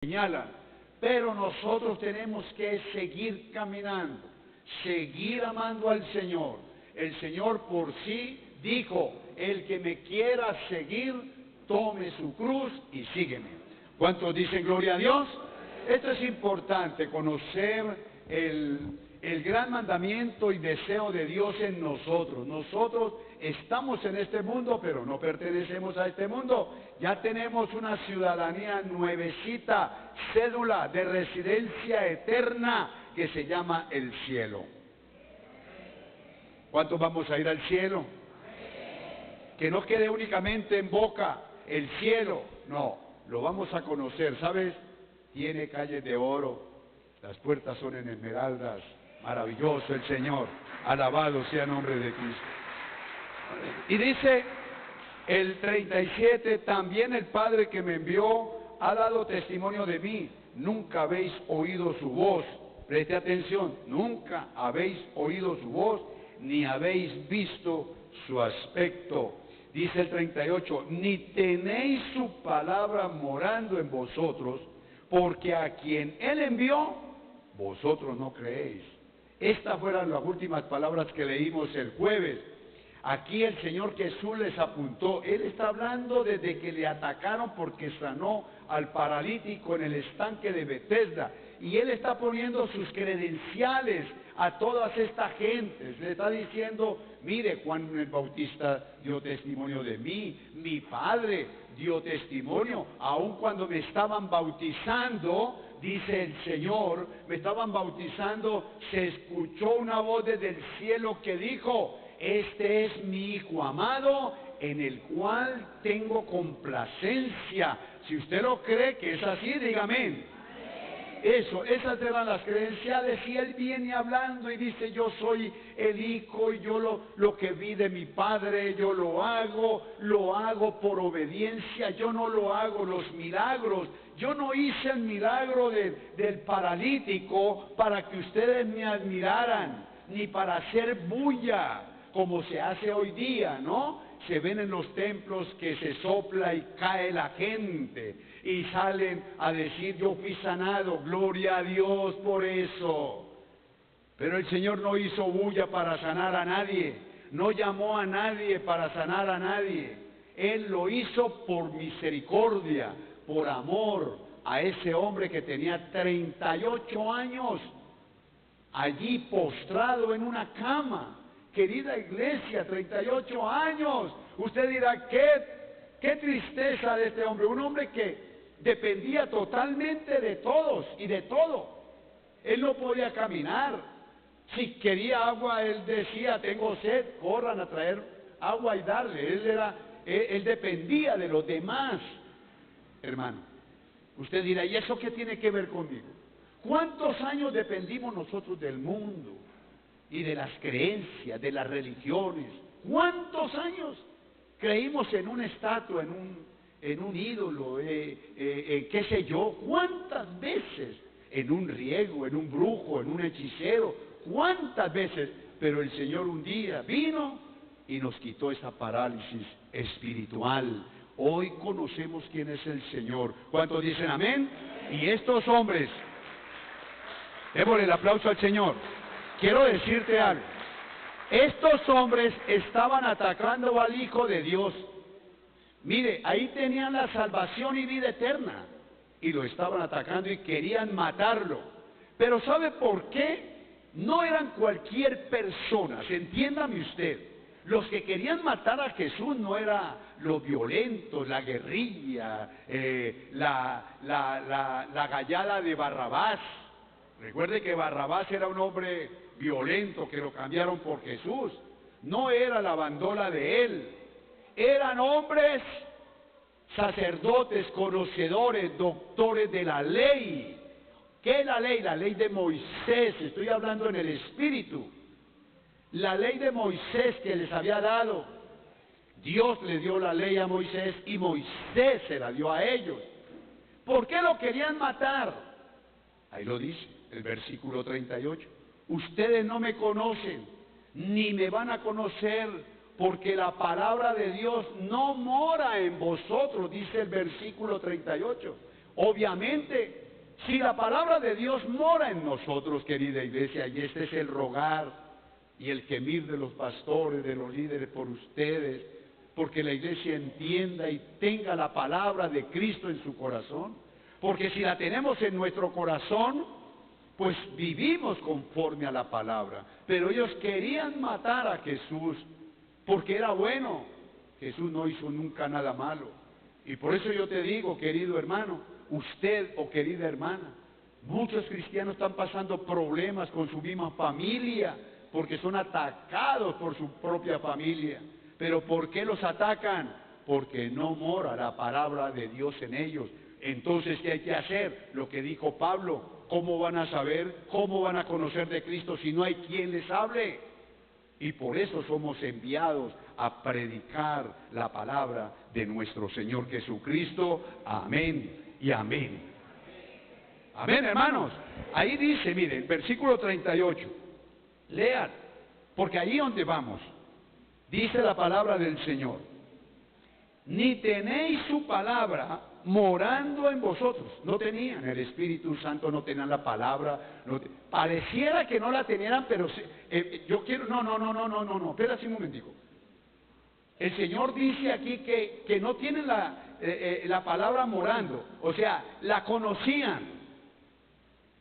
señalan, pero nosotros tenemos que seguir caminando, seguir amando al Señor. El Señor por sí dijo: el que me quiera seguir, tome su cruz y sígueme. ¿Cuántos dicen gloria a Dios? Esto es importante, conocer el gran mandamiento y deseo de Dios en nosotros. Nosotros estamos en este mundo, pero no pertenecemos a este mundo. Ya tenemos una ciudadanía nuevecita, cédula de residencia eterna, que se llama el cielo. ¿Cuántos vamos a ir al cielo? Que no quede únicamente en boca el cielo, no, lo vamos a conocer, ¿sabes? Tiene calles de oro, las puertas son en esmeraldas, maravilloso el Señor, alabado sea el nombre de Cristo. Y dice el 37, también el Padre que me envió ha dado testimonio de mí, nunca habéis oído su voz, preste atención, nunca habéis oído su voz, ni habéis visto su aspecto. Dice el 38, ni tenéis su palabra morando en vosotros, porque a quien Él envió, vosotros no creéis. Estas fueron las últimas palabras que leímos el jueves. Aquí el Señor Jesús les apuntó. Él está hablando desde que le atacaron porque sanó al paralítico en el estanque de Betesda. Y Él está poniendo sus credenciales a todas estas gentes. Le está diciendo: mire, Juan el Bautista dio testimonio de mí, mi Padre dio testimonio, aun cuando me estaban bautizando, dice el Señor, me estaban bautizando, se escuchó una voz desde el cielo que dijo: este es mi Hijo amado, en el cual tengo complacencia. Si usted lo cree que es así, diga amén. Esas eran las credenciales, y Él viene hablando y dice: yo soy el Hijo, y yo lo que vi de mi Padre, yo lo hago por obediencia, yo no lo hago los milagros, yo no hice el milagro del paralítico para que ustedes me admiraran, ni para hacer bulla, como se hace hoy día, ¿no? Se ven en los templos que se sopla y cae la gente, y salen a decir: yo fui sanado, gloria a Dios por eso. Pero el Señor no hizo bulla para sanar a nadie, no llamó a nadie para sanar a nadie. Él lo hizo por misericordia, por amor a ese hombre que tenía 38 años, allí postrado en una cama. Querida iglesia, 38 años. Usted dirá: qué tristeza de este hombre, un hombre que dependía totalmente de todos y de todo. Él no podía caminar. Si quería agua, él decía: tengo sed, corran a traer agua y darle. Él dependía de los demás. Hermano, usted dirá: ¿y eso qué tiene que ver conmigo? ¿Cuántos años dependimos nosotros del mundo y de las creencias, de las religiones? ¿Cuántos años creímos en una estatua, en un ídolo, qué sé yo? ¿Cuántas veces? En un riego, en un brujo, en un hechicero. ¿Cuántas veces? Pero el Señor un día vino y nos quitó esa parálisis espiritual. Hoy conocemos quién es el Señor. ¿Cuántos dicen amén? Y estos hombres, démosle el aplauso al Señor. Quiero decirte algo. Estos hombres estaban atacando al Hijo de Dios. Mire, ahí tenían la salvación y vida eterna, y lo estaban atacando y querían matarlo. Pero ¿sabe por qué? No eran cualquier persona, entiéndame usted. Los que querían matar a Jesús no eran los violentos, la guerrilla, la gallada de Barrabás. Recuerde que Barrabás era un hombre violento que lo cambiaron por Jesús. No era la bandola de él. Eran hombres sacerdotes, conocedores, doctores de la ley. ¿Qué es la ley? La ley de Moisés. Estoy hablando en el espíritu. La ley de Moisés que les había dado. Dios le dio la ley a Moisés y Moisés se la dio a ellos. ¿Por qué lo querían matar? Ahí lo dice el versículo 38. Ustedes no me conocen, ni me van a conocer, porque la palabra de Dios no mora en vosotros, dice el versículo 38. Obviamente, si la palabra de Dios mora en nosotros, querida iglesia, y este es el rogar y el gemir de los pastores, de los líderes por ustedes, porque la iglesia entienda y tenga la palabra de Cristo en su corazón, porque si la tenemos en nuestro corazón, pues vivimos conforme a la palabra. Pero ellos querían matar a Jesús porque era bueno. Jesús no hizo nunca nada malo. Y por eso yo te digo, querido hermano, usted o querida hermana, muchos cristianos están pasando problemas con su misma familia porque son atacados por su propia familia. ¿Pero por qué los atacan? Porque no mora la palabra de Dios en ellos. Entonces, ¿qué hay que hacer? Lo que dijo Pablo: ¿cómo van a saber, cómo van a conocer de Cristo si no hay quien les hable? Y por eso somos enviados a predicar la palabra de nuestro Señor Jesucristo. Amén y amén. Amén, hermanos. Ahí dice, miren, versículo 38. Lean, porque ahí donde vamos, dice la palabra del Señor: ni tenéis su palabra morando en vosotros. No tenían el Espíritu Santo, no tenían la palabra, pareciera que no la tenían, pero yo quiero, no, espérate un momentico. El Señor dice aquí que no tienen la palabra morando, o sea, la conocían.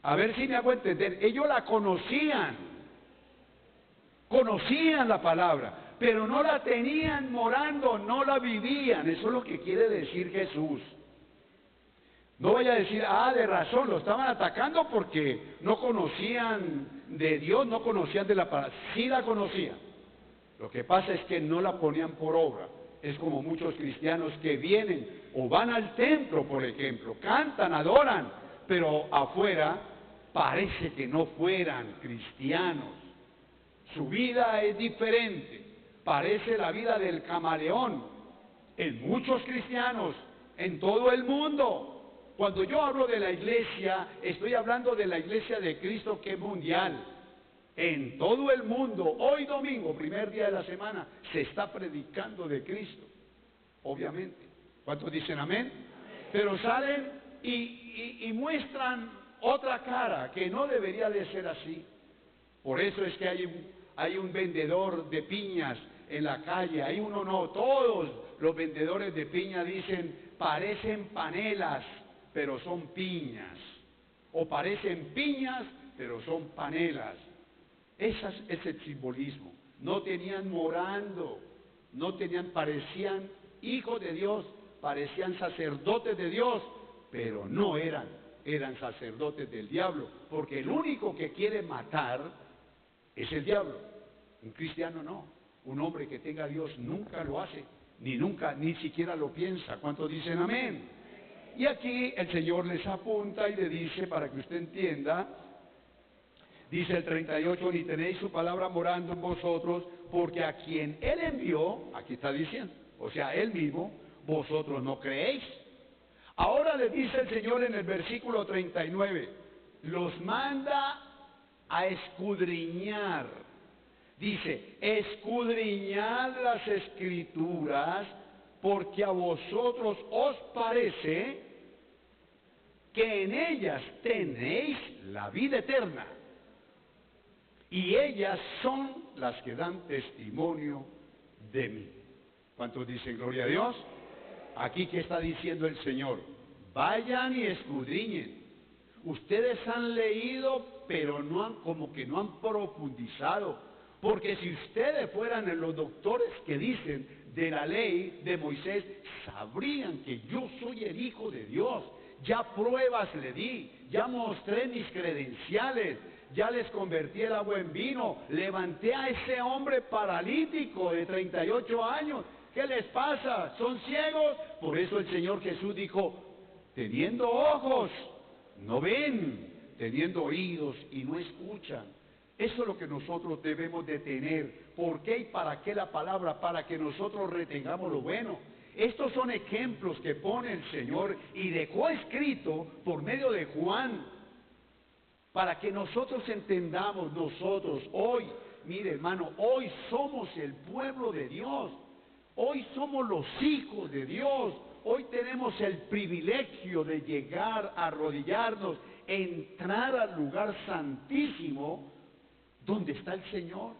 A ver si me hago entender. Ellos la conocían la palabra, pero no la tenían morando, no la vivían. Eso es lo que quiere decir Jesús. No vaya a decir, de razón, lo estaban atacando porque no conocían de Dios, no conocían de la palabra. Sí la conocían. Lo que pasa es que no la ponían por obra. Es como muchos cristianos que vienen o van al templo, por ejemplo, cantan, adoran, pero afuera parece que no fueran cristianos. Su vida es diferente, parece la vida del camaleón en muchos cristianos, en todo el mundo. Cuando yo hablo de la iglesia, estoy hablando de la iglesia de Cristo, que es mundial. En todo el mundo, hoy domingo, primer día de la semana, se está predicando de Cristo, obviamente. ¿Cuántos dicen amén? Pero salen y muestran otra cara, que no debería de ser así. Por eso es que hay un vendedor de piñas en la calle, hay uno no, todos los vendedores de piña dicen: parecen panelas, pero son piñas, o parecen piñas, pero son panelas. Ese es el simbolismo. No tenían morando, parecían hijos de Dios, parecían sacerdotes de Dios, pero no eran sacerdotes del diablo, porque el único que quiere matar es el diablo. Un cristiano no, un hombre que tenga a Dios nunca lo hace, ni siquiera lo piensa. ¿Cuántos dicen amén? Y aquí el Señor les apunta y le dice, para que usted entienda, dice el 38, ni tenéis su palabra morando en vosotros, porque a quien Él envió, aquí está diciendo, o sea, Él mismo, vosotros no creéis. Ahora le dice el Señor en el versículo 39, los manda a escudriñar. Dice, escudriñad las Escrituras, porque a vosotros os parece que en ellas tenéis la vida eterna, y ellas son las que dan testimonio de mí. ¿Cuántos dicen gloria a Dios? Aquí, ¿qué está diciendo el Señor? Vayan y escudriñen. Ustedes han leído, pero como que no han profundizado. Porque si ustedes fueran los doctores que dicen de la ley de Moisés, sabrían que yo soy el Hijo de Dios. Ya pruebas le di, ya mostré mis credenciales, ya les convertí el agua en vino, levanté a ese hombre paralítico de 38 años. ¿Qué les pasa? ¿Son ciegos? Por eso el Señor Jesús dijo, teniendo ojos, no ven, teniendo oídos y no escuchan. Eso es lo que nosotros debemos de tener. ¿Por qué y para qué la palabra? Para que nosotros retengamos lo bueno. Estos son ejemplos que pone el Señor y dejó escrito por medio de Juan, para que nosotros entendamos nosotros hoy. Mire, hermano, hoy somos el pueblo de Dios. Hoy somos los hijos de Dios. hoy tenemos el privilegio de llegar a arrodillarnos, entrar al lugar santísimo donde está el Señor.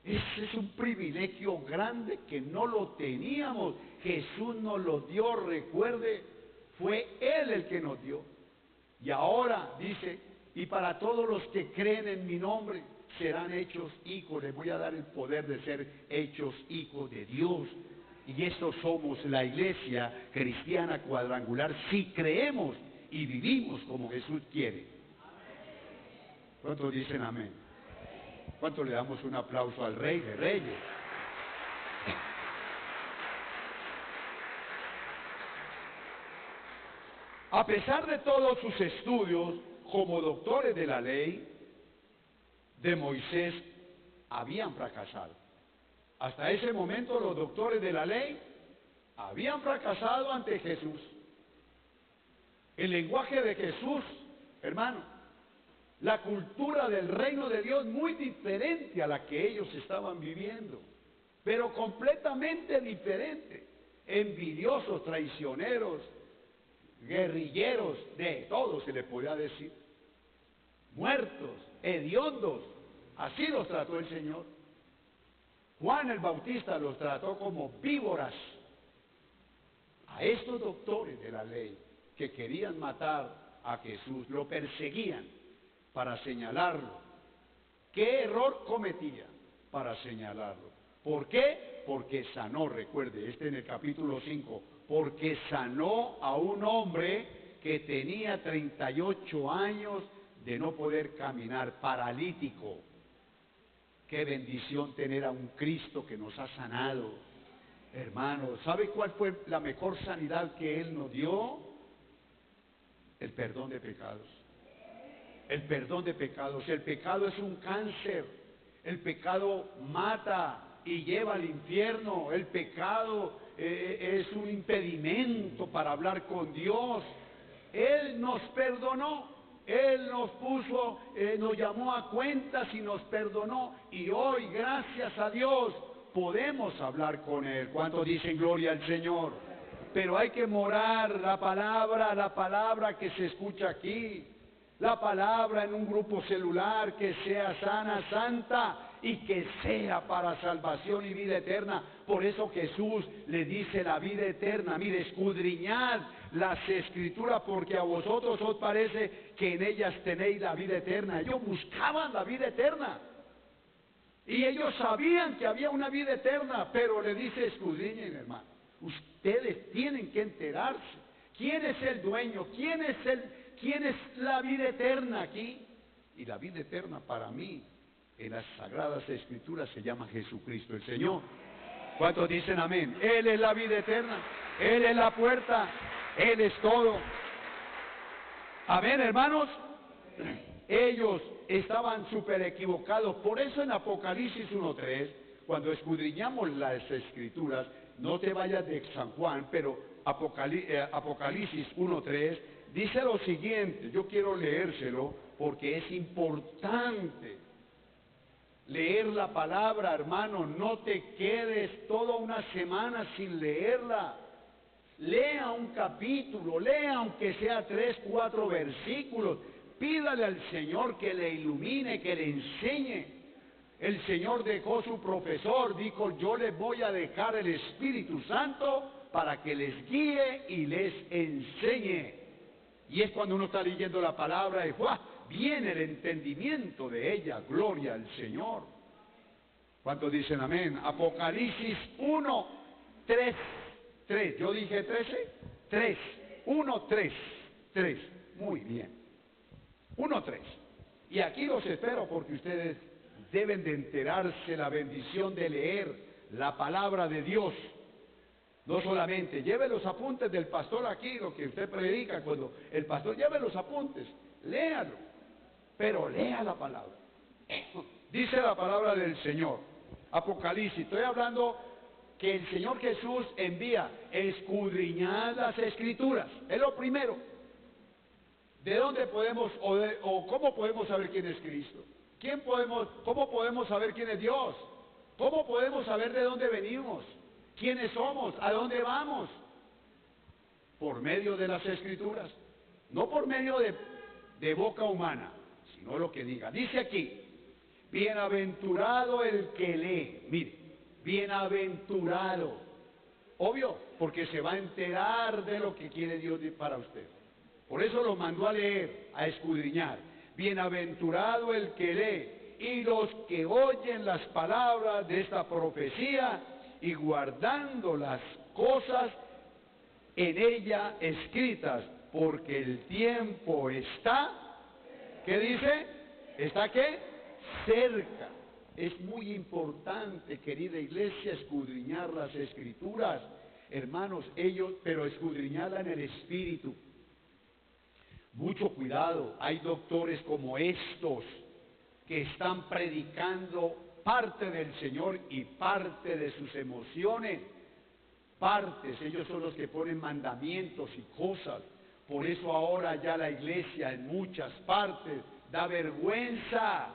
Ese es un privilegio grande que no lo teníamos. Jesús nos lo dio, recuerde, fue Él el que nos dio. Y ahora dice, y para todos los que creen en mi nombre serán hechos hijos. Les voy a dar el poder de ser hechos hijos de Dios. Y estos somos la iglesia cristiana cuadrangular, si creemos y vivimos como Jesús quiere. ¿Cuántos dicen amén? ¿Cuántos le damos un aplauso al Rey de Reyes? A pesar de todos sus estudios como doctores de la ley de Moisés, habían fracasado. Hasta ese momento los doctores de la ley habían fracasado ante Jesús. El lenguaje de Jesús, hermano, la cultura del reino de Dios muy diferente a la que ellos estaban viviendo, pero completamente diferente. Envidiosos, traicioneros, guerrilleros, de todo se le podía decir. Muertos, hediondos, así los trató el Señor. Juan el Bautista los trató como víboras. A estos doctores de la ley que querían matar a Jesús, lo perseguían para señalarlo. ¿Qué error cometía? Para señalarlo. ¿Por qué? Porque sanó, recuerde, en el capítulo 5, porque sanó a un hombre que tenía 38 años de no poder caminar, paralítico. Qué bendición tener a un Cristo que nos ha sanado. Hermanos, ¿sabe cuál fue la mejor sanidad que Él nos dio? El perdón de pecados. El perdón de pecados. El pecado es un cáncer. El pecado mata y lleva al infierno. El pecado es un impedimento para hablar con Dios. Él nos perdonó. Él nos puso, nos llamó a cuentas y nos perdonó. Y hoy, gracias a Dios, podemos hablar con Él. ¿Cuántos dicen gloria al Señor? Pero hay que morar la palabra que se escucha aquí. La palabra en un grupo celular que sea sana, santa y que sea para salvación y vida eterna. Por eso Jesús le dice la vida eterna. Mire, escudriñad las Escrituras porque a vosotros os parece que en ellas tenéis la vida eterna. Ellos buscaban la vida eterna. Y ellos sabían que había una vida eterna, pero le dice escudriñen, hermano. Ustedes tienen que enterarse. ¿Quién es el dueño? ¿Quién es la vida eterna aquí? Y la vida eterna para mí, en las Sagradas Escrituras, se llama Jesucristo el Señor. ¿Cuántos dicen amén? Él es la vida eterna, Él es la puerta, Él es todo. Amén, hermanos. Ellos estaban súper equivocados. Por eso en Apocalipsis 1:3, cuando escudriñamos las Escrituras, no te vayas de San Juan, pero Apocalipsis 1:3 dice lo siguiente. Yo quiero leérselo porque es importante leer la palabra, hermano. No te quedes toda una semana sin leerla. Lea un capítulo, lea aunque sea 3, 4 versículos. Pídale al Señor que le ilumine, que le enseñe. El Señor dejó su profesor, dijo, yo les voy a dejar el Espíritu Santo para que les guíe y les enseñe. Y es cuando uno está leyendo la palabra y ¡guau!, viene el entendimiento de ella. Gloria al Señor. ¿Cuántos dicen amén? Apocalipsis 1, 3. Yo dije 13, 3, 1, 3, 3. Muy bien. 1, 3. Y aquí los espero porque ustedes deben de enterarse la bendición de leer la palabra de Dios. No solamente lleve los apuntes del pastor aquí, lo que usted predica, cuando el pastor lleve los apuntes, léalo, pero lea la palabra. Dice la palabra del Señor, Apocalipsis, estoy hablando que el Señor Jesús envía, escudriñad las Escrituras, es lo primero. ¿De dónde podemos, o cómo podemos saber quién es Cristo? ¿Cómo podemos saber quién es Dios? ¿Cómo podemos saber de dónde venimos? ¿Quiénes somos? ¿A dónde vamos? por medio de las Escrituras, no por medio de boca humana, sino lo que diga. Dice aquí, bienaventurado el que lee. Mire, bienaventurado. Obvio, porque se va a enterar de lo que quiere Dios para usted. Por eso lo mandó a leer, a escudriñar. Bienaventurado el que lee y los que oyen las palabras de esta profecía y guardando las cosas en ella escritas, porque el tiempo está, ¿qué dice? ¿Está qué? Cerca. Es muy importante, querida iglesia, escudriñar las Escrituras, hermanos, pero escudriñarla en el Espíritu. Mucho cuidado, hay doctores como estos que están predicando parte del Señor y parte de sus emociones, partes, ellos son los que ponen mandamientos y cosas. Por eso ahora ya la iglesia en muchas partes da vergüenza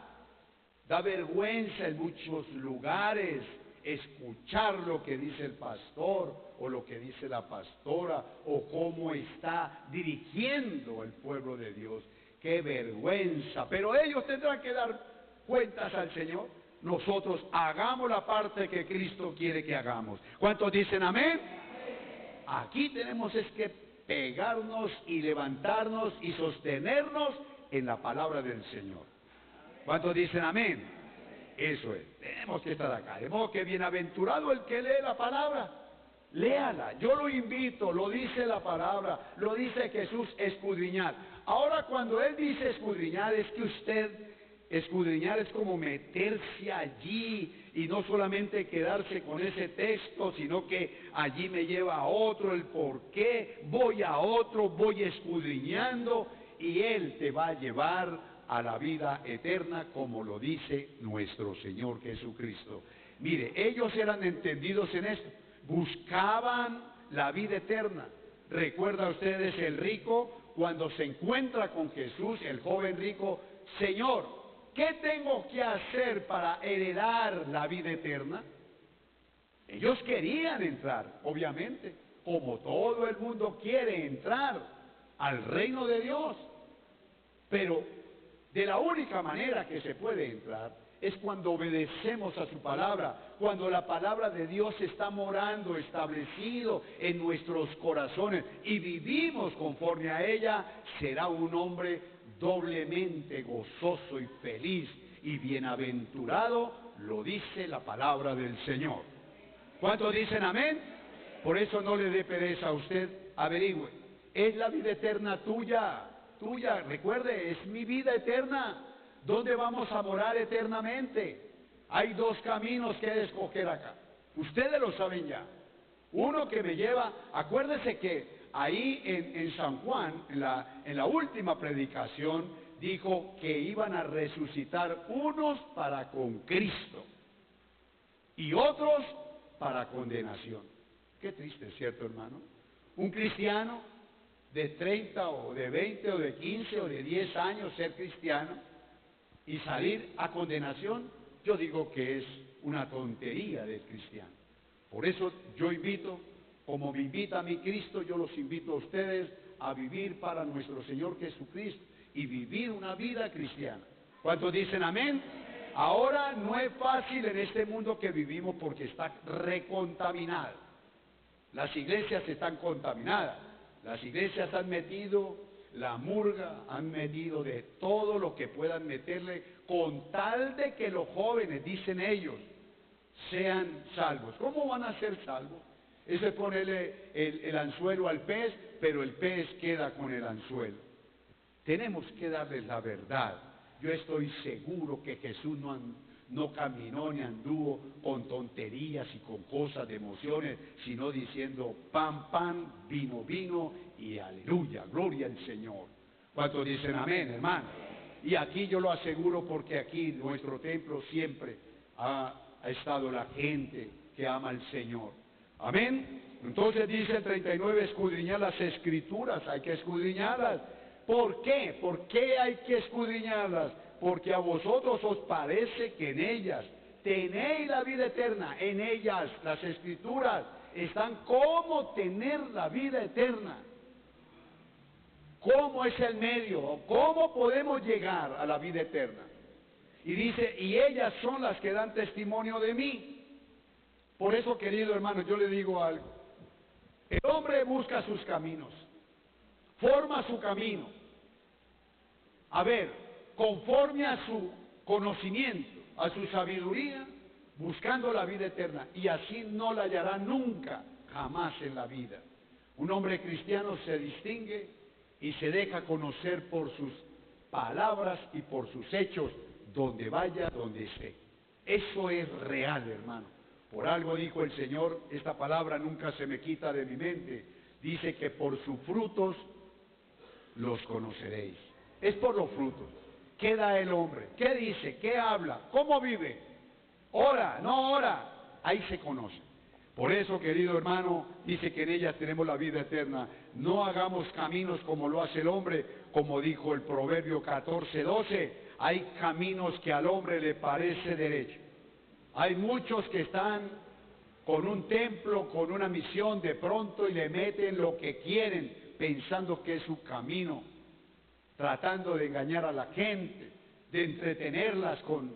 en muchos lugares escuchar lo que dice el pastor o lo que dice la pastora o cómo está dirigiendo el pueblo de Dios. ¡Qué vergüenza! Pero ellos tendrán que dar cuentas al Señor. Nosotros hagamos la parte que Cristo quiere que hagamos. ¿Cuántos dicen amén? Aquí tenemos es que pegarnos y levantarnos y sostenernos en la palabra del Señor. ¿Cuántos dicen amén? Eso es, tenemos que estar acá. De modo que bienaventurado el que lee la palabra, léala. Yo lo invito, lo dice la palabra, lo dice Jesús, escudriñar. Ahora cuando Él dice escudriñar, es que escudriñar es como meterse allí y no solamente quedarse con ese texto, sino que allí me lleva a otro, el por qué, voy a otro, voy escudriñando y Él te va a llevar a la vida eterna, como lo dice nuestro Señor Jesucristo. Mire, ellos eran entendidos en esto, buscaban la vida eterna. ¿Recuerda ustedes el rico cuando se encuentra con Jesús, el joven rico? Señor, ¿qué tengo que hacer para heredar la vida eterna? Ellos querían entrar, obviamente, como todo el mundo quiere entrar al reino de Dios, pero de la única manera que se puede entrar es cuando obedecemos a su palabra, cuando la palabra de Dios está morando, establecido en nuestros corazones y vivimos conforme a ella, será un hombre doblemente gozoso y feliz y bienaventurado, lo dice la palabra del Señor. ¿Cuántos dicen amén? Por eso no le dé pereza a usted, averigüe, es la vida eterna tuya, recuerde, es mi vida eterna. ¿Dónde vamos a morar eternamente? Hay dos caminos que escoger acá. Ustedes lo saben ya. Uno que me lleva, acuérdese que ahí en San Juan, en la última predicación, dijo que iban a resucitar unos para con Cristo y otros para condenación. Qué triste, ¿cierto, hermano? Un cristiano de 30 o de 20 o de 15 o de 10 años ser cristiano y salir a condenación, yo digo que es una tontería del cristiano. Por eso yo invito, como me invita a mí Cristo, yo los invito a ustedes a vivir para nuestro Señor Jesucristo y vivir una vida cristiana. ¿Cuántos dicen amén? Ahora no es fácil en este mundo que vivimos porque está recontaminado. Las iglesias están contaminadas. Las iglesias han metido la murga, han metido de todo lo que puedan meterle con tal de que los jóvenes, dicen ellos, sean salvos. ¿Cómo van a ser salvos? Eso es ponerle el anzuelo al pez, pero el pez queda con el anzuelo. Tenemos que darles la verdad. Yo estoy seguro que Jesús no caminó ni anduvo con tonterías y con cosas de emociones, sino diciendo pan, pan, vino, vino y aleluya, gloria al Señor. ¿Cuántos dicen amén, hermano? Y aquí yo lo aseguro porque aquí en nuestro templo siempre ha estado la gente que ama al Señor. Amén. Entonces dice el 39, escudriñar las Escrituras, hay que escudriñarlas. ¿Por qué? ¿Por qué hay que escudriñarlas? Porque a vosotros os parece que en ellas tenéis la vida eterna. En ellas, las Escrituras, están como tener la vida eterna. ¿Cómo es el medio? ¿Cómo podemos llegar a la vida eterna? Y dice, y ellas son las que dan testimonio de mí. Por eso, querido hermano, yo le digo algo. El hombre busca sus caminos, forma su camino. A ver, conforme a su conocimiento, a su sabiduría, buscando la vida eterna. Y así no la hallará nunca, jamás en la vida. Un hombre cristiano se distingue y se deja conocer por sus palabras y por sus hechos, donde vaya, donde esté. Eso es real, hermano. Por algo dijo el Señor, esta palabra nunca se me quita de mi mente. Dice que por sus frutos los conoceréis. Es por los frutos. ¿Qué da el hombre? ¿Qué dice? ¿Qué habla? ¿Cómo vive? ¿Ora? ¿No ora? Ahí se conoce. Por eso, querido hermano, dice que en ellas tenemos la vida eterna. No hagamos caminos como lo hace el hombre, como dijo el Proverbio 14:12. Hay caminos que al hombre le parece derecho. Hay muchos que están con un templo, con una misión de pronto y le meten lo que quieren, pensando que es su camino, tratando de engañar a la gente, de entretenerlas con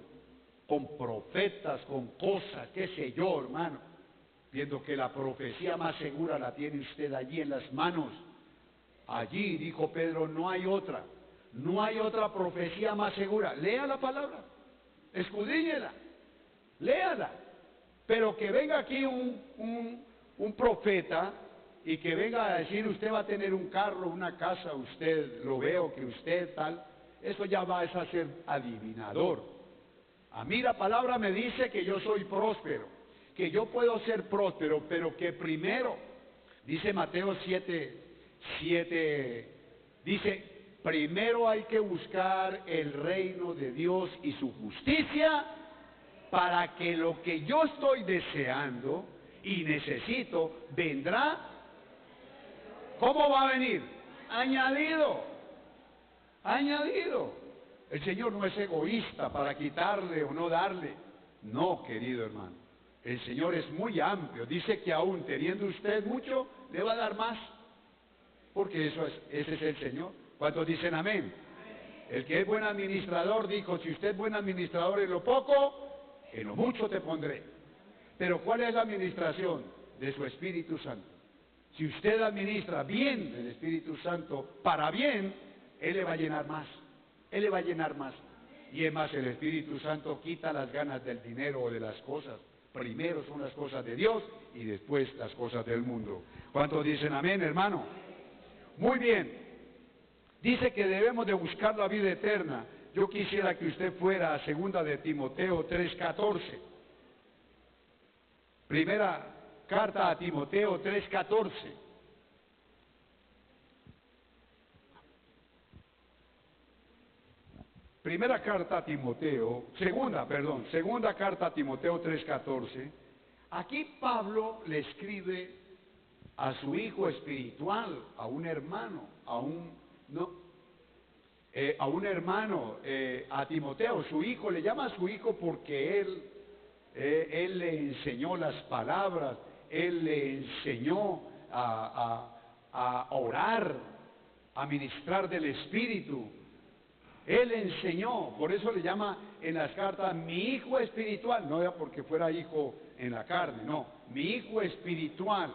profetas, con cosas, qué sé yo, hermano, viendo que la profecía más segura la tiene usted allí en las manos. Allí, dijo Pedro, no hay otra profecía más segura. Lea la palabra, escudriñela, léala. Pero que venga aquí un profeta y que venga a decir, usted va a tener un carro, una casa, usted, lo veo que usted tal, eso ya va a ser adivinador. A mí la palabra me dice que yo soy próspero, que yo puedo ser próspero, pero que primero, dice Mateo 7, dice, primero hay que buscar el reino de Dios y su justicia, para que lo que yo estoy deseando y necesito vendrá. ¿Cómo va a venir? Añadido. Añadido. El Señor no es egoísta para quitarle o no darle. No, querido hermano. El Señor es muy amplio. Dice que aún teniendo usted mucho, le va a dar más. Porque ese es el Señor. ¿Cuántos dicen amén? El que es buen administrador dijo, si usted es buen administrador en lo poco, en lo mucho te pondré. Pero ¿cuál es la administración? De su Espíritu Santo. Si usted administra bien el Espíritu Santo, para bien, Él le va a llenar más. Él le va a llenar más. Y es más, el Espíritu Santo quita las ganas del dinero o de las cosas. Primero son las cosas de Dios y después las cosas del mundo. ¿Cuántos dicen amén, hermano? Muy bien. Dice que debemos de buscar la vida eterna. Yo quisiera que usted fuera a 2 de Timoteo 3:14. Primera carta a Timoteo 3:14. Segunda carta a Timoteo 3:14. Aquí Pablo le escribe a su hijo espiritual, a un hermano, a Timoteo, su hijo, le llama a su hijo porque él le enseñó las palabras, él le enseñó a orar, a ministrar del Espíritu. Él le enseñó, por eso le llama en las cartas mi hijo espiritual, no era porque fuera hijo en la carne, no, mi hijo espiritual.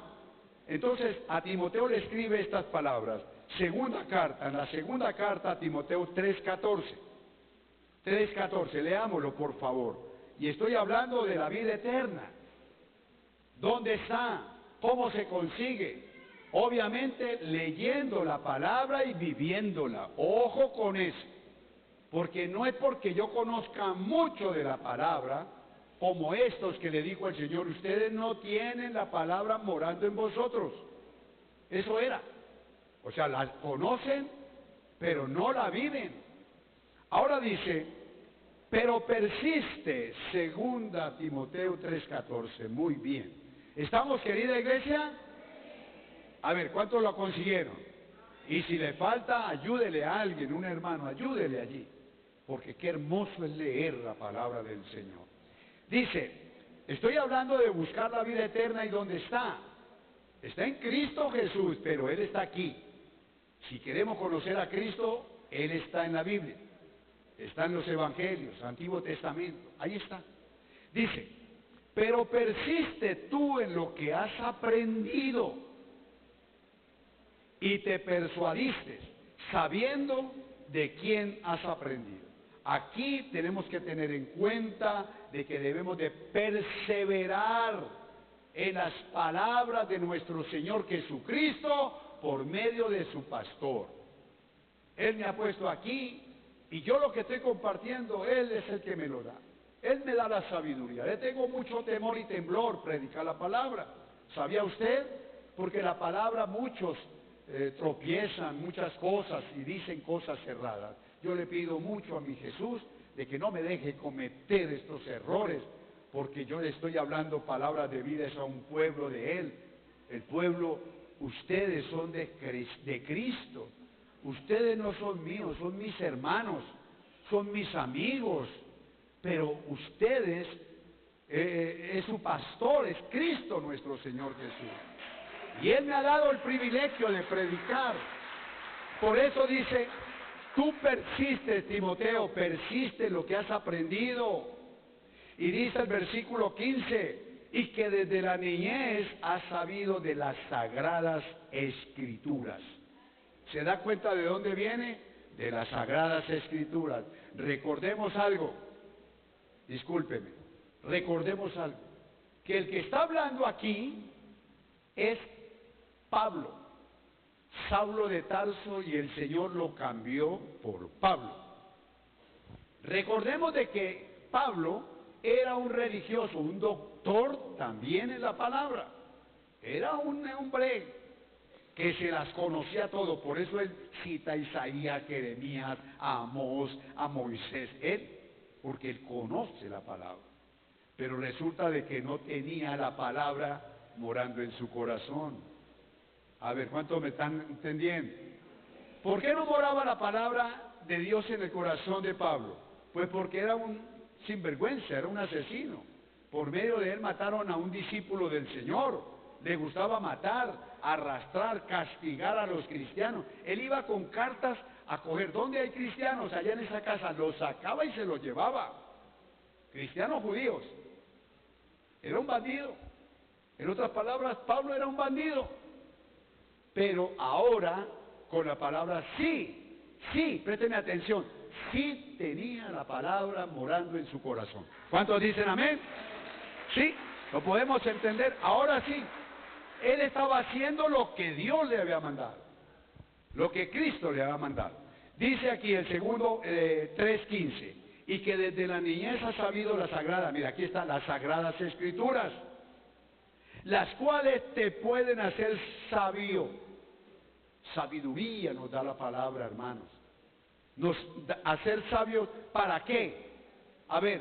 Entonces a Timoteo le escribe estas palabras. En la segunda carta a Timoteo 3:14, leámoslo por favor. Y estoy hablando de la vida eterna. ¿Dónde está? ¿Cómo se consigue? Obviamente leyendo la palabra y viviéndola. Ojo con eso. Porque no es porque yo conozca mucho de la palabra, como estos que le dijo el Señor, ustedes no tienen la palabra morando en vosotros. Eso era. O sea, la conocen, pero no la viven. Ahora dice, pero persiste, 2 Timoteo 3:14, muy bien. ¿Estamos, querida iglesia? A ver, ¿cuántos lo consiguieron? Y si le falta, ayúdele a alguien, un hermano, ayúdele allí. Porque qué hermoso es leer la palabra del Señor. Dice, estoy hablando de buscar la vida eterna y ¿dónde está? Está en Cristo Jesús, pero Él está aquí. Si queremos conocer a Cristo, Él está en la Biblia, está en los Evangelios, Antiguo Testamento, ahí está. Dice, pero persiste tú en lo que has aprendido y te persuadiste, sabiendo de quién has aprendido. Aquí tenemos que tener en cuenta de que debemos de perseverar en las palabras de nuestro Señor Jesucristo por medio de su pastor. Él me ha puesto aquí y yo lo que estoy compartiendo, Él es el que me lo da. Él me da la sabiduría. Le tengo mucho temor y temblor predicar la palabra. ¿Sabía usted? Porque la palabra muchos tropiezan muchas cosas y dicen cosas erradas. Yo le pido mucho a mi Jesús de que no me deje cometer estos errores, porque yo le estoy hablando palabras de vida a un pueblo de Él. El pueblo, ustedes son de Cristo. Ustedes no son míos, son mis hermanos, son mis amigos, pero ustedes, es su pastor, es Cristo nuestro Señor Jesús. Y Él me ha dado el privilegio de predicar. Por eso dice, tú persistes, Timoteo, persiste en lo que has aprendido. Y dice el versículo 15, y que desde la niñez has sabido de las sagradas escrituras. ¿Se da cuenta de dónde viene? De las sagradas escrituras. Recordemos algo, discúlpeme, recordemos algo, que el que está hablando aquí es Pablo, Saulo de Tarso, y el Señor lo cambió por Pablo. Recordemos de que Pablo era un religioso, un doctor también en la palabra. Era un hombre que se las conocía todo, por eso él cita a Isaías, Jeremías, a Amós, a Moisés, porque él conoce la palabra. Pero resulta de que no tenía la palabra morando en su corazón. A ver, ¿cuántos me están entendiendo? ¿Por qué no moraba la palabra de Dios en el corazón de Pablo? Pues porque era un sinvergüenza, era un asesino. Por medio de él mataron a un discípulo del Señor. Le gustaba matar, arrastrar, castigar a los cristianos. Él iba con cartas a coger. ¿Dónde hay cristianos? Allá en esa casa. Los sacaba y se los llevaba. Cristianos judíos. Era un bandido. En otras palabras, Pablo era un bandido. Pero ahora, con la palabra sí, présteme atención, sí tenía la palabra morando en su corazón. ¿Cuántos dicen amén? Sí, lo podemos entender. Ahora sí, él estaba haciendo lo que Dios le había mandado, lo que Cristo le había mandado. Dice aquí el segundo 3:15, y que desde la niñez ha sabido la sagrada, mira aquí están las sagradas escrituras, las cuales te pueden hacer sabio. Sabiduría nos da la palabra, hermanos. Hacer sabios, ¿para qué? A ver,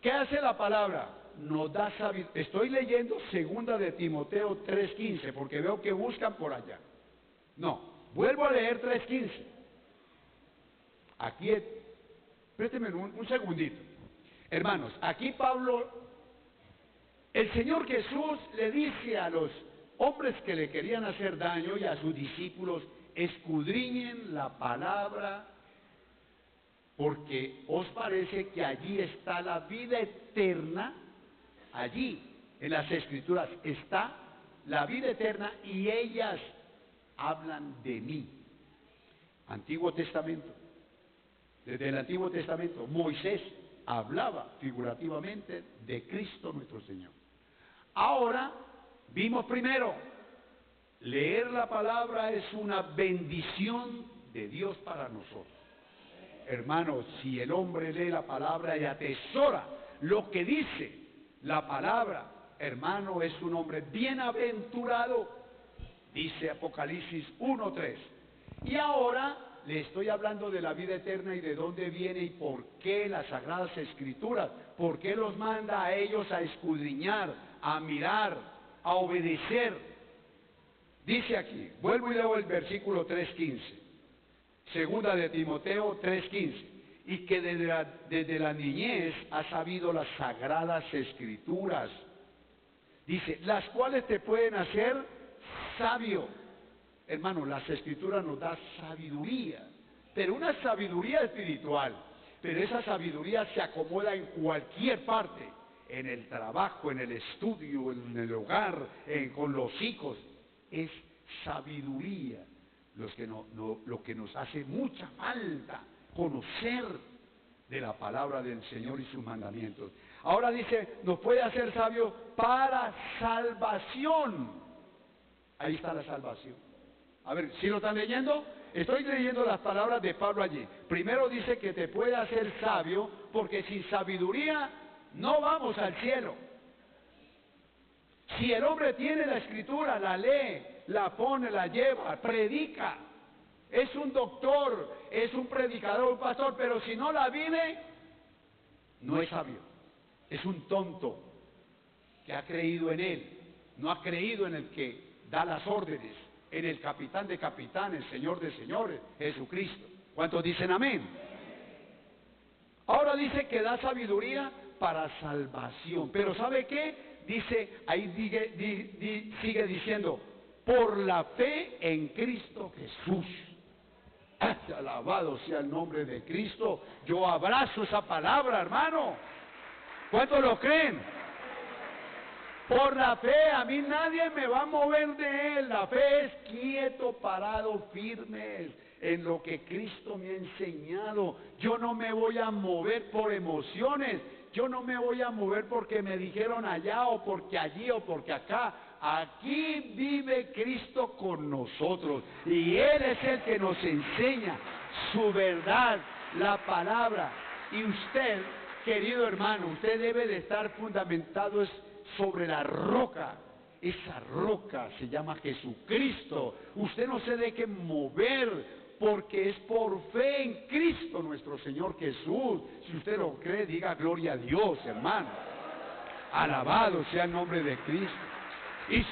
¿qué hace la palabra? Nos da sabiduría. Estoy leyendo segunda de Timoteo 3:15, porque veo que buscan por allá. No, vuelvo a leer 3:15. Aquí, présteme un segundito. Hermanos, aquí Pablo, el Señor Jesús le dice a los hombres que le querían hacer daño y a sus discípulos, escudriñen la palabra, porque os parece que allí está la vida eterna. Allí, en las Escrituras, está la vida eterna y ellas hablan de mí. Antiguo Testamento. Desde el Antiguo Testamento, Moisés hablaba figurativamente de Cristo nuestro Señor. Ahora, vimos primero, leer la palabra es una bendición de Dios para nosotros. Hermanos, si el hombre lee la palabra y atesora lo que dice la palabra, hermano, es un hombre bienaventurado, dice Apocalipsis 1:3. Y ahora le estoy hablando de la vida eterna y de dónde viene y por qué las Sagradas Escrituras, por qué los manda a ellos a escudriñar, a mirar, a obedecer. Dice aquí, vuelvo y leo el versículo 3:15, segunda de Timoteo 3:15, y que desde la niñez ha sabido las Sagradas Escrituras, dice, las cuales te pueden hacer sabio. Hermano, las Escrituras nos dan sabiduría, pero una sabiduría espiritual. Pero esa sabiduría se acomoda en cualquier parte, en el trabajo, en el estudio, en el hogar, con los hijos. Es sabiduría lo que nos hace mucha falta, conocer de la palabra del Señor y sus mandamientos. Ahora dice, nos puede hacer sabios para salvación. Ahí está la salvación. A ver, ¿sí lo están leyendo? Estoy leyendo las palabras de Pablo allí. Primero dice que te puede hacer sabio, porque sin sabiduría no vamos al cielo. Si el hombre tiene la Escritura, la lee, la pone, la lleva, predica, es un doctor, es un predicador, un pastor, pero si no la vive, no es sabio. Es un tonto que ha creído en él, no ha creído en el que da las órdenes, en el capitán de capitanes, Señor de señores, Jesucristo. ¿Cuántos dicen amén? Ahora dice que da sabiduría para salvación. Pero ¿sabe qué? Dice, ahí sigue diciendo, por la fe en Cristo Jesús. Alabado sea el nombre de Cristo. Yo abrazo esa palabra, hermano. ¿Cuántos lo creen? Por la fe, a mí nadie me va a mover de él. La fe es quieto, parado, firme en lo que Cristo me ha enseñado. Yo no me voy a mover por emociones. Yo no me voy a mover porque me dijeron allá o porque allí o porque acá. Aquí vive Cristo con nosotros y Él es el que nos enseña su verdad, la palabra. Y usted, querido hermano, usted debe de estar fundamentado sobre la roca. Esa roca se llama Jesucristo. Usted no se deje mover, porque es por fe en Cristo nuestro Señor Jesús. Si usted lo cree, diga gloria a Dios, hermano. Alabado sea el nombre de Cristo. Y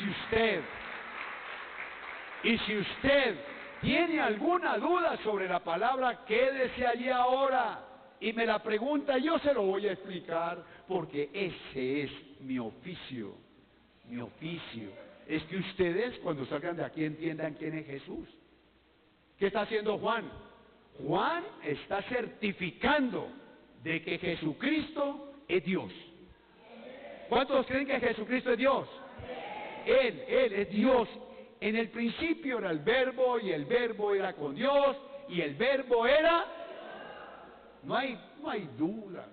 si usted tiene alguna duda sobre la palabra, quédese allí ahora y me la pregunta, yo se lo voy a explicar, porque ese es mi oficio. Mi oficio es que ustedes, cuando salgan de aquí, entiendan quién es Jesús. ¿Qué está haciendo Juan? Juan está certificando de que Jesucristo es Dios. ¿Cuántos creen que Jesucristo es Dios? Él es Dios. En el principio era el Verbo, y el Verbo era con Dios, y el Verbo era... No hay duda.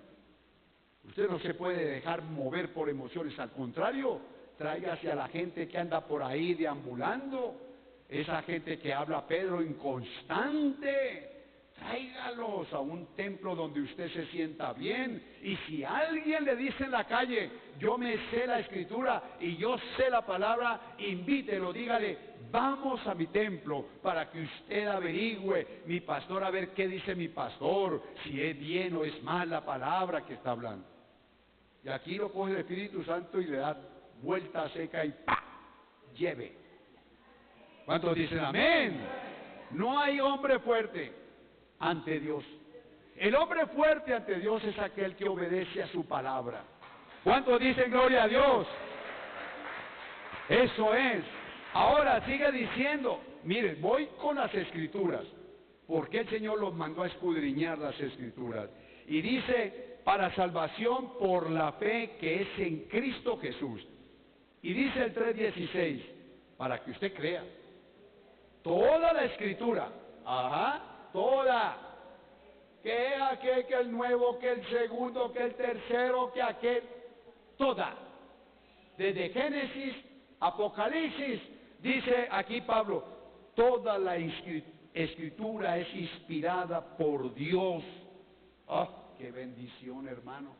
Usted no se puede dejar mover por emociones. Al contrario, tráigase a la gente que anda por ahí deambulando, esa gente que habla Pedro inconstante. Tráigalos a un templo donde usted se sienta bien. Y si alguien le dice en la calle, yo me sé la Escritura y yo sé la palabra, invítelo, dígale, vamos a mi templo para que usted averigüe, mi pastor, a ver qué dice mi pastor, si es bien o es mal la palabra que está hablando. Y aquí lo coge el Espíritu Santo y le da vuelta seca y ¡pa! Lleve. ¿Cuántos dicen amén? No hay hombre fuerte ante Dios. El hombre fuerte ante Dios es aquel que obedece a su palabra. ¿Cuántos dicen gloria a Dios? Eso es. Ahora sigue diciendo, miren, voy con las Escrituras, porque el Señor los mandó a escudriñar las Escrituras. Y dice, para salvación por la fe que es en Cristo Jesús. Y dice el 3:16, para que usted crea. Toda la Escritura, toda, que aquel, que el nuevo, que el segundo, que el tercero, que aquel, toda, desde Génesis, Apocalipsis, dice aquí Pablo, toda la Escritura es inspirada por Dios. ¡Oh, qué bendición, hermano!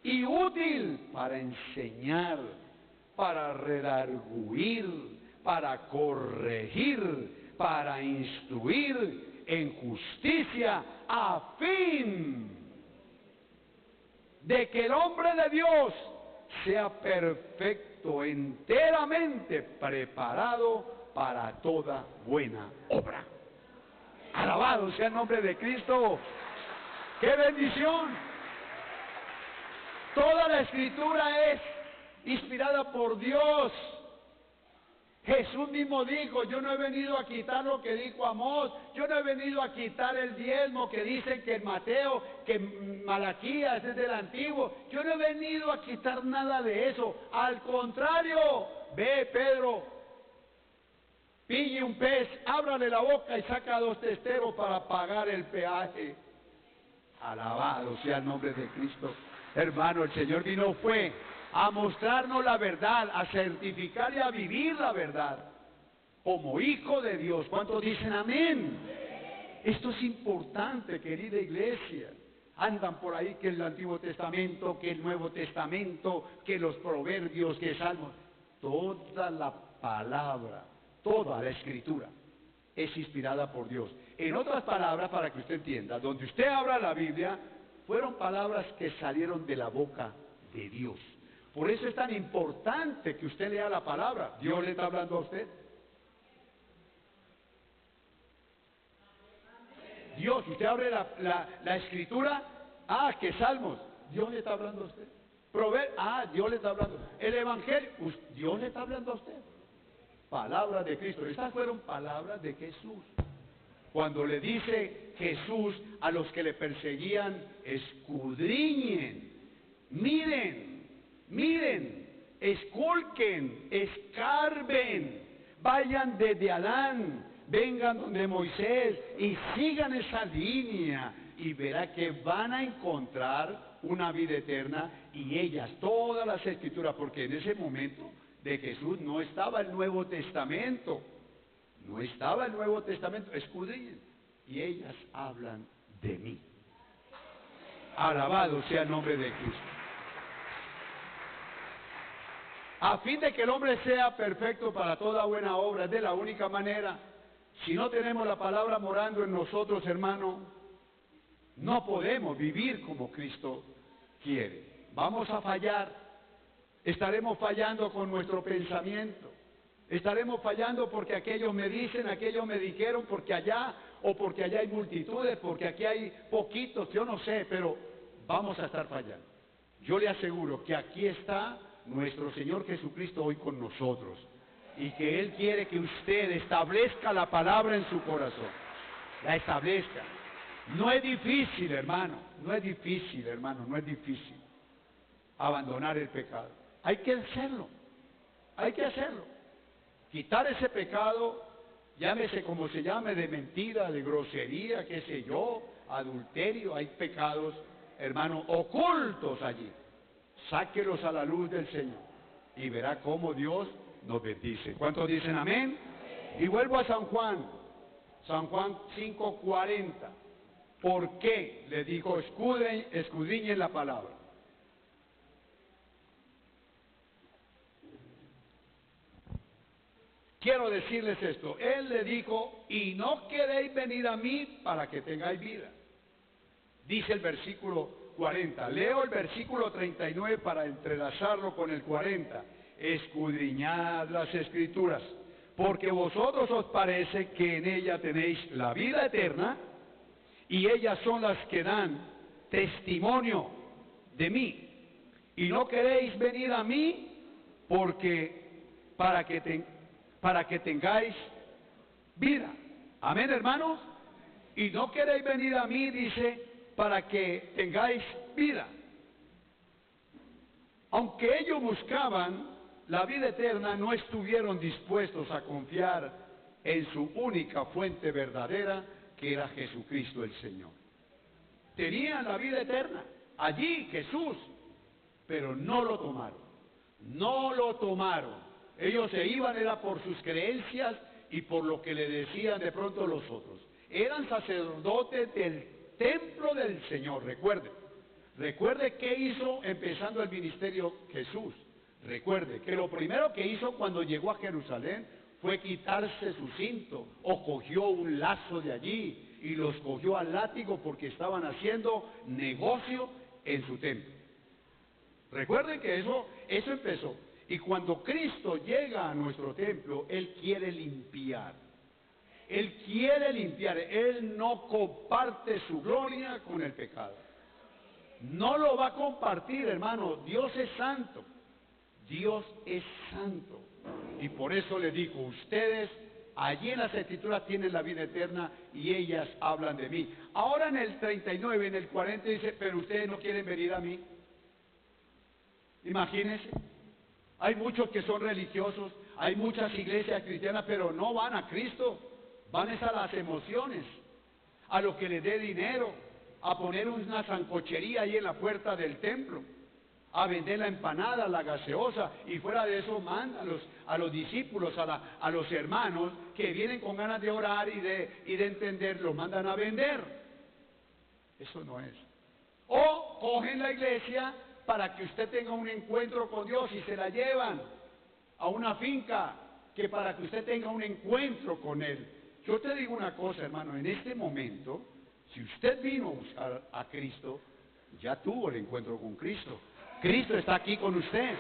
Y útil para enseñar, para redarguir, para corregir, para instruir en justicia, a fin de que el hombre de Dios sea perfecto, enteramente preparado para toda buena obra. Alabado sea el nombre de Cristo. ¡Qué bendición! Toda la Escritura es inspirada por Dios. Jesús mismo dijo, yo no he venido a quitar lo que dijo Amós, yo no he venido a quitar el diezmo que dicen que en Mateo, que en Malaquías es del Antiguo, yo no he venido a quitar nada de eso, al contrario, ve Pedro, pille un pez, ábrale la boca y saca 2 testeros para pagar el peaje. Alabado sea el nombre de Cristo. Hermano, el Señor vino fue a mostrarnos la verdad, a certificar y a vivir la verdad como hijo de Dios. ¿Cuántos dicen amén? Esto es importante, querida iglesia. Andan por ahí que el Antiguo Testamento, que el Nuevo Testamento, que los proverbios, que salmos. Toda la palabra, toda la escritura es inspirada por Dios. En otras palabras, para que usted entienda, donde usted abra la Biblia, fueron palabras que salieron de la boca de Dios. Por eso es tan importante que usted lea la palabra. ¿Dios le está hablando a usted? Dios, usted abre la escritura, que Salmos, Dios le está hablando a usted. Dios le está hablando. El Evangelio, Dios le está hablando a usted. Palabras de Cristo. Estas fueron palabras de Jesús. Cuando le dice Jesús a los que le perseguían, escudriñen, miren, esculquen, escarben, vayan desde Adán, vengan donde Moisés y sigan esa línea y verá que van a encontrar una vida eterna y ellas, todas las escrituras, porque en ese momento de Jesús no estaba el Nuevo Testamento, escudriñen y ellas hablan de mí. Alabado sea el nombre de Cristo. A fin de que el hombre sea perfecto para toda buena obra, es de la única manera. Si no tenemos la palabra morando en nosotros, hermano, no podemos vivir como Cristo quiere. Vamos a fallar. Estaremos fallando con nuestro pensamiento. Estaremos fallando porque aquellos me dicen, aquellos me dijeron, porque allá hay multitudes, porque aquí hay poquitos, yo no sé, pero vamos a estar fallando. Yo le aseguro que aquí está nuestro Señor Jesucristo hoy con nosotros y que Él quiere que usted establezca la palabra en su corazón, la establezca. No es difícil, hermano, no es difícil abandonar el pecado. Hay que hacerlo. Quitar ese pecado, llámese como se llame, de mentira, de grosería, qué sé yo, adulterio, hay pecados, hermano, ocultos allí. Sáquelos a la luz del Señor y verá cómo Dios nos bendice. ¿Cuántos dicen amén? Y vuelvo a San Juan 5:40. ¿Por qué? Le dijo, escudriñen la palabra. Quiero decirles esto, Él le dijo, y no queréis venir a mí para que tengáis vida. Dice el versículo 40, leo el versículo 39 para entrelazarlo con el 40. Escudriñad las escrituras, porque vosotros os parece que en ella tenéis la vida eterna, y ellas son las que dan testimonio de mí. Y no queréis venir a mí para que tengáis vida. Amén, hermanos. Y no queréis venir a mí, dice, para que tengáis vida. Aunque ellos buscaban la vida eterna, no estuvieron dispuestos a confiar en su única fuente verdadera, que era Jesucristo el Señor. Tenían la vida eterna, allí Jesús, pero no lo tomaron. Ellos se iban, era por sus creencias y por lo que le decían de pronto los otros. Eran sacerdotes del templo del Señor, recuerde qué hizo empezando el ministerio Jesús. Recuerde que lo primero que hizo cuando llegó a Jerusalén fue quitarse su cinto, o cogió un lazo de allí y los cogió al látigo porque estaban haciendo negocio en su templo. Recuerden que eso empezó. Y cuando Cristo llega a nuestro templo, Él quiere limpiar. Él no comparte su gloria con el pecado. No lo va a compartir, hermano. Dios es santo. Dios es santo. Y por eso les digo, ustedes allí en las Escrituras tienen la vida eterna y ellas hablan de mí. Ahora en el 39, en el 40 dice, pero ustedes no quieren venir a mí. Imagínense, hay muchos que son religiosos, hay muchas iglesias cristianas, pero no van a Cristo, van a las emociones, a lo que les dé dinero, a poner una sancochería ahí en la puerta del templo, a vender la empanada, la gaseosa, y fuera de eso mandan a los discípulos, a los hermanos que vienen con ganas de orar y de entender, los mandan a vender. Eso no es. O cogen la iglesia para que usted tenga un encuentro con Dios y se la llevan a una finca, que para que usted tenga un encuentro con Él. Yo te digo una cosa, hermano, en este momento, si usted vino a buscar a Cristo, ya tuvo el encuentro con Cristo. Cristo está aquí con usted.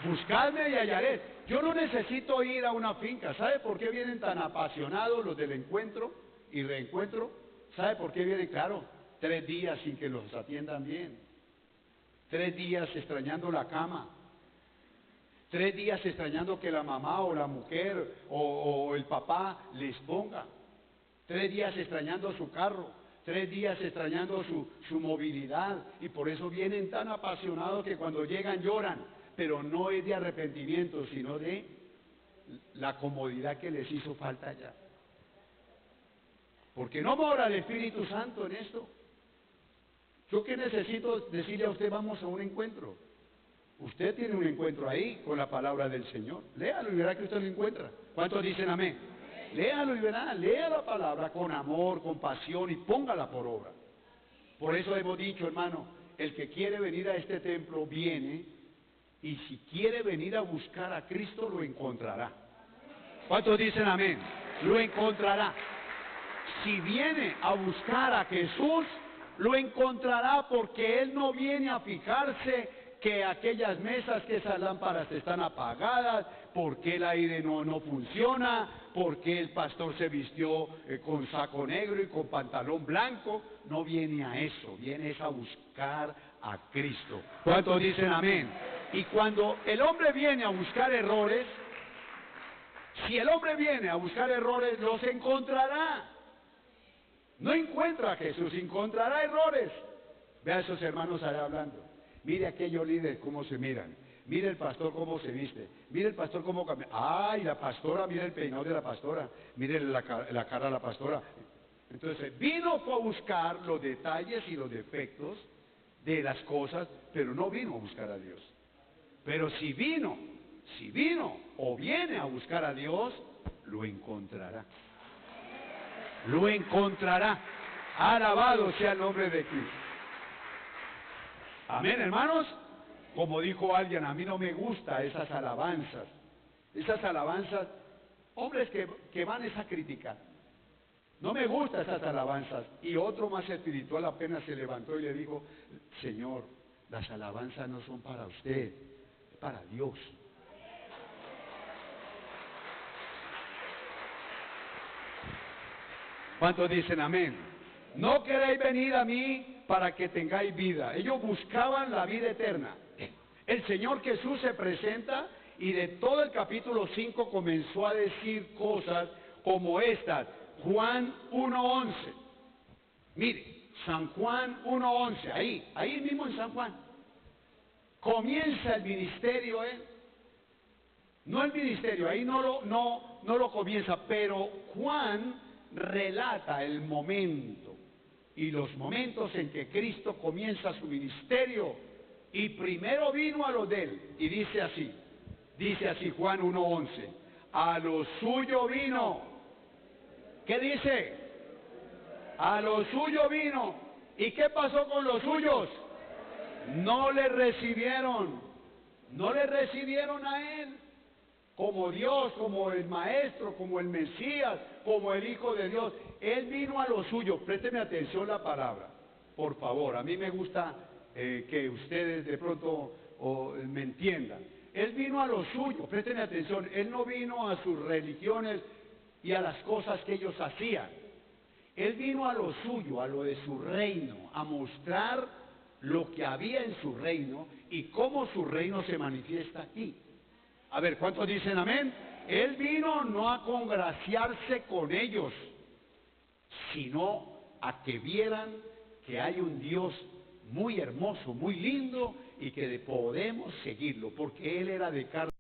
Buscadme y hallaré. Yo no necesito ir a una finca. ¿Sabe por qué vienen tan apasionados los del encuentro y reencuentro? ¿Sabe por qué vienen? Claro, 3 días sin que los atiendan bien. 3 días extrañando la cama. 3 días extrañando que la mamá o la mujer o el papá les ponga. 3 días extrañando su carro. 3 días extrañando su movilidad. Y por eso vienen tan apasionados que cuando llegan lloran. Pero no es de arrepentimiento, sino de la comodidad que les hizo falta allá. Porque no mora el Espíritu Santo en esto. ¿Yo qué necesito decirle a usted? Vamos a un encuentro. Usted tiene un encuentro ahí con la palabra del Señor. Léalo y verá que usted lo encuentra. ¿Cuántos dicen amén? Léalo y verá, lea la palabra con amor, con pasión y póngala por obra. Por eso hemos dicho, hermano, el que quiere venir a este templo viene, y si quiere venir a buscar a Cristo lo encontrará. ¿Cuántos dicen amén? Lo encontrará. Si viene a buscar a Jesús, lo encontrará, porque Él no viene a fijarse que aquellas mesas, que esas lámparas están apagadas, porque el aire no funciona, porque el pastor se vistió con saco negro y con pantalón blanco. No viene a eso, viene a buscar a Cristo. ¿Cuántos dicen amén? Y cuando el hombre viene a buscar errores, si el hombre viene a buscar errores, los encontrará. No encuentra a Jesús, encontrará errores. Ve a esos hermanos allá hablando. Mire aquellos líderes cómo se miran. Mire el pastor cómo se viste. Mire el pastor cómo camina. Ay, la pastora, mire el peinado de la pastora. Mire la cara de la pastora. Entonces, vino a buscar los detalles y los defectos de las cosas, pero no vino a buscar a Dios. Pero si vino o viene a buscar a Dios, lo encontrará. Lo encontrará. Alabado sea el nombre de Cristo. Amén, hermanos. Como dijo alguien, a mí no me gustan esas alabanzas. Esas alabanzas, hombres que van a criticar. No me gustan esas alabanzas. Y otro más espiritual apenas se levantó y le dijo, Señor, las alabanzas no son para usted, es para Dios. ¿Cuántos dicen amén? No queréis venir a mí para que tengáis vida. Ellos buscaban la vida eterna. El Señor Jesús se presenta y de todo el capítulo 5 comenzó a decir cosas como estas. Juan 1:11. Mire, San Juan 1:11, ahí mismo en San Juan. Comienza el ministerio, no el ministerio, ahí no lo comienza, pero Juan relata el momento y los momentos en que Cristo comienza su ministerio, y primero vino a los de él, y dice así Juan 1:11, a lo suyo vino. ¿Qué dice? A lo suyo vino. ¿Y qué pasó con los suyos? No le recibieron a él como Dios, como el Maestro, como el Mesías, como el Hijo de Dios. Él vino a lo suyo. Présteme atención la palabra, por favor. A mí me gusta que ustedes de pronto me entiendan. Él vino a lo suyo, présteme atención. Él no vino a sus religiones y a las cosas que ellos hacían. Él vino a lo suyo, a lo de su reino, a mostrar lo que había en su reino y cómo su reino se manifiesta aquí. A ver, ¿cuántos dicen amén? Él vino no a congraciarse con ellos, sino a que vieran que hay un Dios muy hermoso, muy lindo y que podemos seguirlo, porque Él era de carne